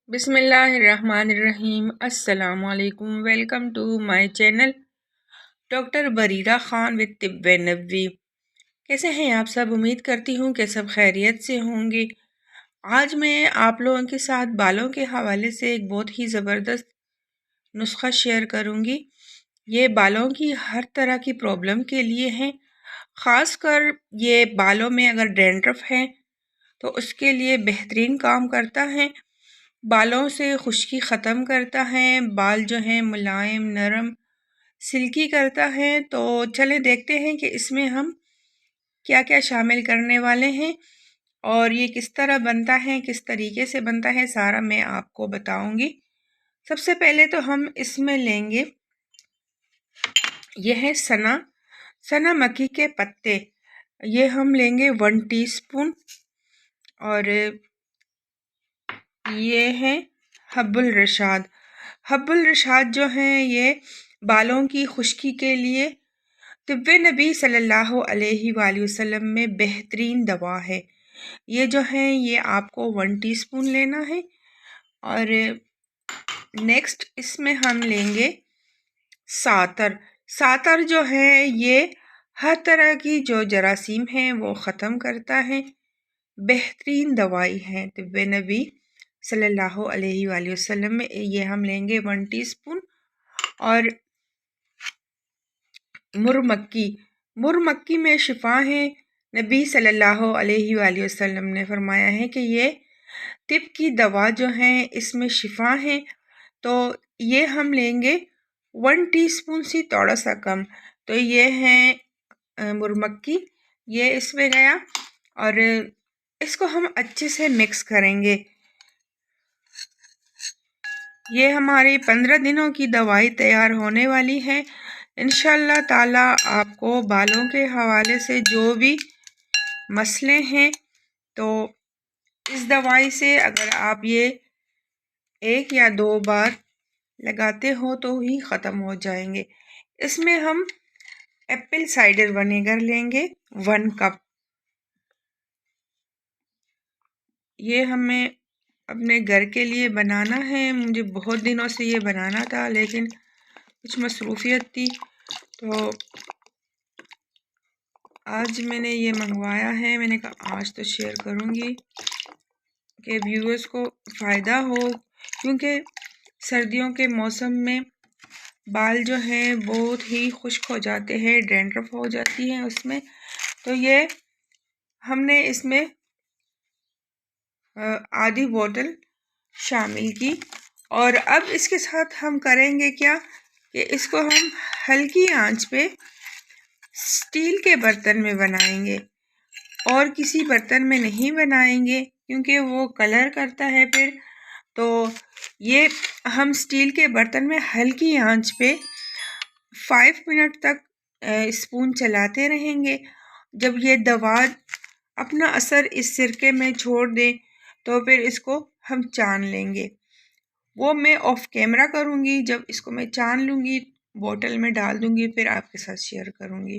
बिस्मिल्लाहिर्रहमानिर्रहीम। अस्सलामुअलैकुम। Welcome to my channel doctor Bareera Khan with तिब्ब नबवी। कैसे हैं आप सब? उम्मीद करती हूँ कि सब खैरियत से होंगे। आज मैं आप लोगों के साथ बालों के हवाले से एक बहुत ही ज़बरदस्त नुस्खा शेयर करूँगी। ये बालों की हर तरह की प्रॉब्लम के लिए हैं। ख़ासकर ये बालों में अगर डैंड्रफ है तो उसके लिए बेहतरीन काम करता है। बालों से खुश्की ख़त्म करता है, बाल जो हैं मुलायम, नरम, सिल्की करता है। तो चलें देखते हैं कि इसमें हम क्या क्या शामिल करने वाले हैं और ये किस तरह बनता है, किस तरीके से बनता है, सारा मैं आपको बताऊंगी। सबसे पहले तो हम इसमें लेंगे, यह है सना मक्खी के पत्ते। ये हम लेंगे 1 टीस्पून। और ये है हब्बुल रशाद जो हैं ये बालों की खुश्की के लिए तिब्बे नबी सल्लल्लाहु अलैहि वसल्लम में बेहतरीन दवा है। ये जो है ये आपको 1 टीस्पून लेना है। और नेक्स्ट इसमें हम लेंगे सातर जो है ये हर तरह की जो जरासीम है वो ख़त्म करता है। बेहतरीन दवाई है तिब्बे नबी सल्लल्लाहु अलैहि वसल्लम में। ये हम लेंगे 1 टीस्पून। और मुरमक्की में शिफा है। नबी सल्लल्लाहु अलैहि वसल्लम ने फरमाया है कि ये तिब की दवा जो है इसमें शिफा है। तो ये हम लेंगे 1 टीस्पून से थोड़ा सा कम। तो ये है मुरमक्की, ये इसमें गया। और इसको हम अच्छे से मिक्स करेंगे। ये हमारी 15 दिनों की दवाई तैयार होने वाली है। इंशाल्लाह ताला आपको बालों के हवाले से जो भी मसले हैं तो इस दवाई से अगर आप ये 1 या 2 बार लगाते हो तो ही ख़त्म हो जाएंगे। इसमें हम एप्पल साइडर विनेगर लेंगे 1 कप। ये हमें अपने घर के लिए बनाना है। मुझे बहुत दिनों से ये बनाना था लेकिन कुछ मसरूफियत थी, तो आज मैंने ये मंगवाया है। मैंने कहा आज तो शेयर करूँगी कि व्यूअर्स को फ़ायदा हो, क्योंकि सर्दियों के मौसम में बाल जो हैं बहुत ही खुश्क हो जाते हैं, डैंड्रफ हो जाती है उसमें। तो ये हमने इसमें आधी बोतल शामिल की। और अब इसके साथ हम करेंगे क्या कि इसको हम हल्की आंच पे स्टील के बर्तन में बनाएंगे और किसी बर्तन में नहीं बनाएंगे क्योंकि वो कलर करता है फिर। तो ये हम स्टील के बर्तन में हल्की आंच पे 5 मिनट तक स्पून चलाते रहेंगे। जब ये दवा अपना असर इस सिरके में छोड़ दे तो फिर इसको हम छान लेंगे। वो मैं ऑफ कैमरा करूँगी। जब इसको मैं छान लूँगी, बोतल में डाल दूँगी, फिर आपके साथ शेयर करूँगी।